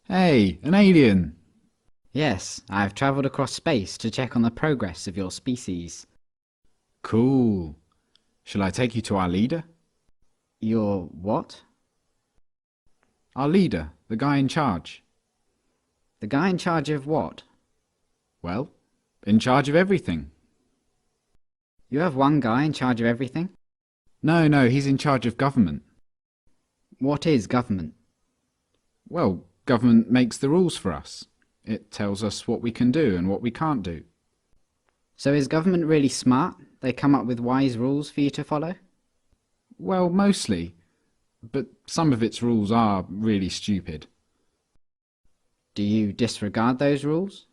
Hey, an alien! Yes, I've travelled across space to check on the progress of your species. Cool. Shall I take you to our leader? Your what? Our leader, the guy in charge. The guy in charge of what? Well, in charge of everything. You have one guy in charge of everything? No, he's in charge of government. What is government? Well, government makes the rules for us. It tells us what we can do and what we can't do. So is government really smart? They come up with wise rules for you to follow? Well, mostly. But some of its rules are really stupid. Do you disregard those rules?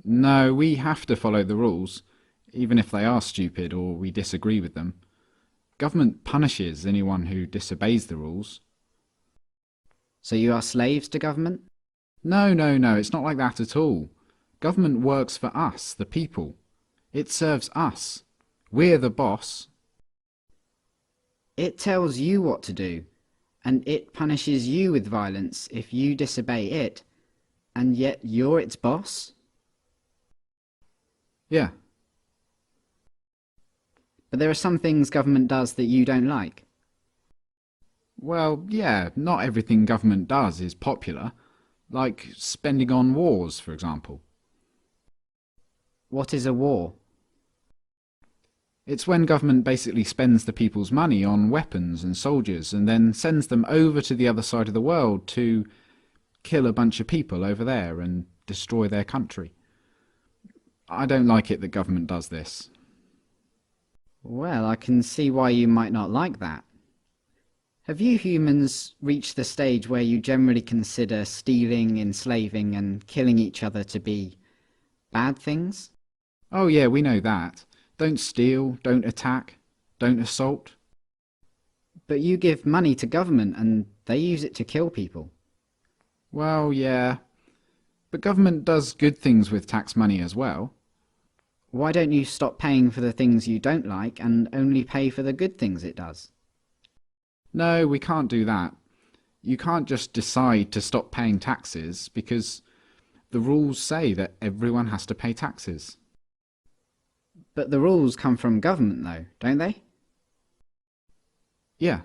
No, we have to follow the rules, even if they are stupid or we disagree with them. Government punishes anyone who disobeys the rules. So you are slaves to government? No, it's not like that at all. Government works for us, the people. It serves us. We're the boss. It tells you what to do, and it punishes you with violence if you disobey it, and yet you're its boss? Yeah. But there are some things government does that you don't like. Well, yeah, not everything government does is popular. Like spending on wars, for example. What is a war? It's when government basically spends the people's money on weapons and soldiers and then sends them over to the other side of the world to kill a bunch of people over there and destroy their country. I don't like it that government does this. Well, I can see why you might not like that. Have you humans reached the stage where you generally consider stealing, enslaving, and killing each other to be bad things? Oh yeah, we know that. Don't steal, don't attack, don't assault. But you give money to government and they use it to kill people. Well, yeah. But government does good things with tax money as well. Why don't you stop paying for the things you don't like and only pay for the good things it does? No, we can't do that. You can't just decide to stop paying taxes because the rules say that everyone has to pay taxes. But the rules come from government though, don't they? Yeah.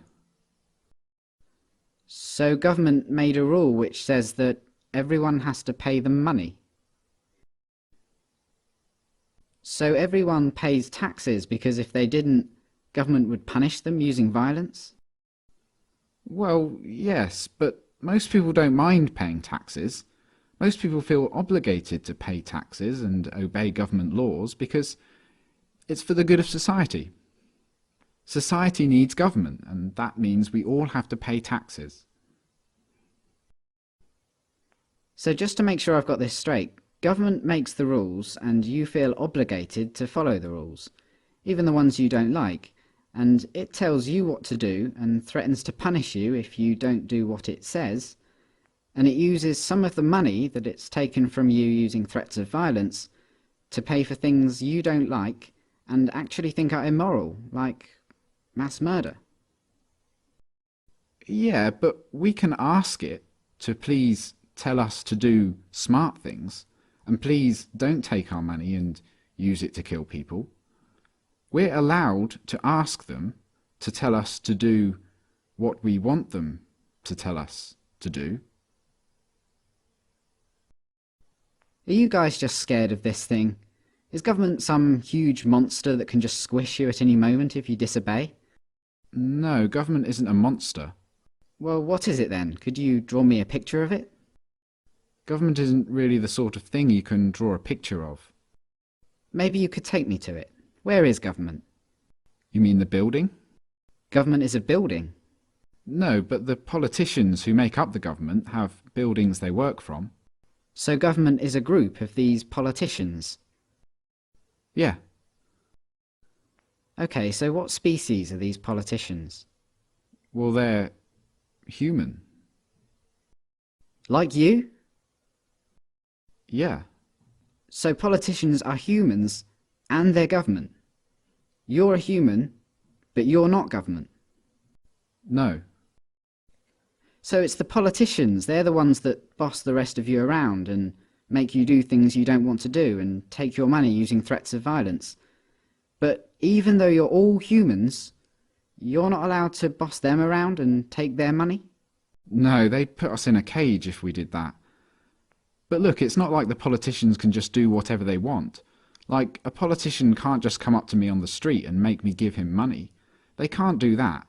So government made a rule which says that everyone has to pay them money. So everyone pays taxes because if they didn't, government would punish them using violence? Well, yes, but most people don't mind paying taxes. Most people feel obligated to pay taxes and obey government laws because it's for the good of society. Society needs government, and that means we all have to pay taxes. So just to make sure I've got this straight, government makes the rules and you feel obligated to follow the rules, even the ones you don't like, and it tells you what to do and threatens to punish you if you don't do what it says, and it uses some of the money that it's taken from you using threats of violence to pay for things you don't like and actually think are immoral, like mass murder. Yeah, but we can ask it to please tell us to do smart things, and please don't take our money and use it to kill people. We're allowed to ask them to tell us to do what we want them to tell us to do. Are you guys just scared of this thing? Is government some huge monster that can just squish you at any moment if you disobey? No, government isn't a monster. Well, what is it then? Could you draw me a picture of it? Government isn't really the sort of thing you can draw a picture of. Maybe you could take me to it. Where is government? You mean the building? Government is a building. No, but the politicians who make up the government have buildings they work from. So government is a group of these politicians. Yeah. Okay, so what species are these politicians? Well, they're human. Like you? Yeah. So politicians are humans and they're government. You're a human, but you're not government. No. So it's the politicians, they're the ones that boss the rest of you around and make you do things you don't want to do and take your money using threats of violence. But even though you're all humans, you're not allowed to boss them around and take their money? No, they'd put us in a cage if we did that. But look, it's not like the politicians can just do whatever they want. Like, a politician can't just come up to me on the street and make me give him money. They can't do that.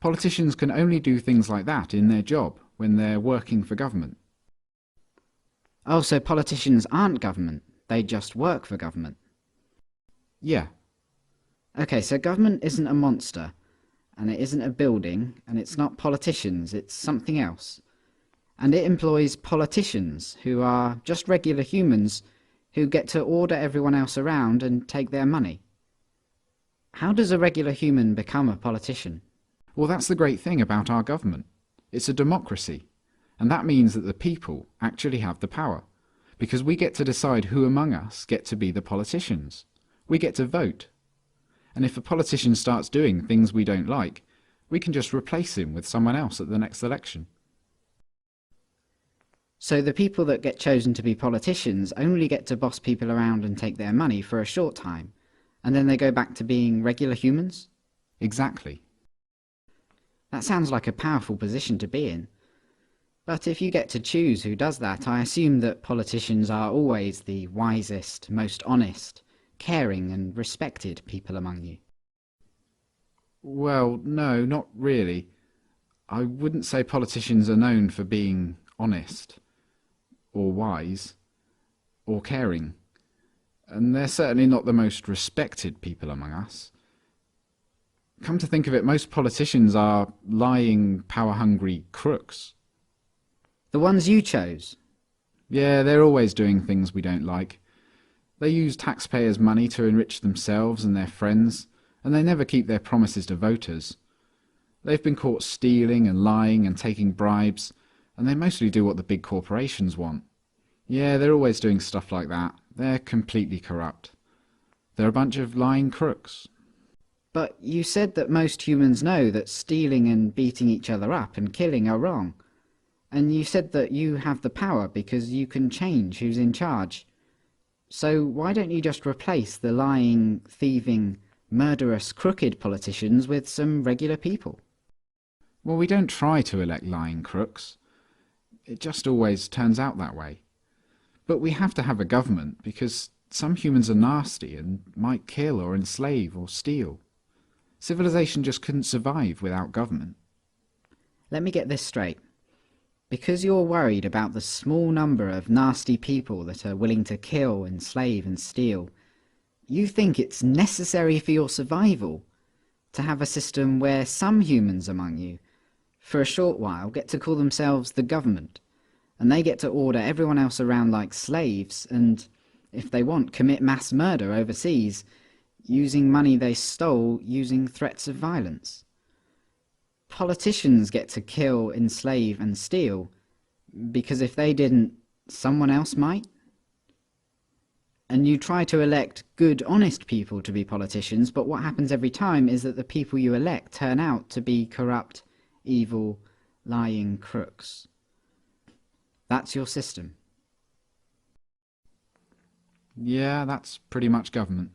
Politicians can only do things like that in their job, when they're working for government. Oh, so politicians aren't government, they just work for government. Yeah. Okay, so government isn't a monster, and it isn't a building, and it's not politicians, it's something else. And it employs politicians, who are just regular humans, who get to order everyone else around and take their money. How does a regular human become a politician? Well, that's the great thing about our government. It's a democracy, and that means that the people actually have the power, because we get to decide who among us get to be the politicians. We get to vote. And if a politician starts doing things we don't like, we can just replace him with someone else at the next election. So the people that get chosen to be politicians only get to boss people around and take their money for a short time, and then they go back to being regular humans? Exactly. That sounds like a powerful position to be in. But if you get to choose who does that, I assume that politicians are always the wisest, most honest, caring and respected people among you. Well, no, not really. I wouldn't say politicians are known for being honest, or wise, or caring. And they're certainly not the most respected people among us. Come to think of it, most politicians are lying, power-hungry crooks. The ones you chose? Yeah, they're always doing things we don't like. They use taxpayers' money to enrich themselves and their friends, and they never keep their promises to voters. They've been caught stealing and lying and taking bribes, and they mostly do what the big corporations want. Yeah, they're always doing stuff like that. They're completely corrupt. They're a bunch of lying crooks. But you said that most humans know that stealing and beating each other up and killing are wrong. And you said that you have the power because you can change who's in charge. So why don't you just replace the lying, thieving, murderous, crooked politicians with some regular people? Well, we don't try to elect lying crooks. It just always turns out that way. But we have to have a government because some humans are nasty and might kill or enslave or steal. Civilization just couldn't survive without government. Let me get this straight. Because you're worried about the small number of nasty people that are willing to kill, enslave and steal, you think it's necessary for your survival to have a system where some humans among you, for a short while, get to call themselves the government, and they get to order everyone else around like slaves and, if they want, commit mass murder overseas, using money they stole using threats of violence. Politicians get to kill, enslave and steal because if they didn't, someone else might? And you try to elect good, honest people to be politicians, but what happens every time is that the people you elect turn out to be corrupt, evil, lying crooks. That's your system. Yeah, that's pretty much government.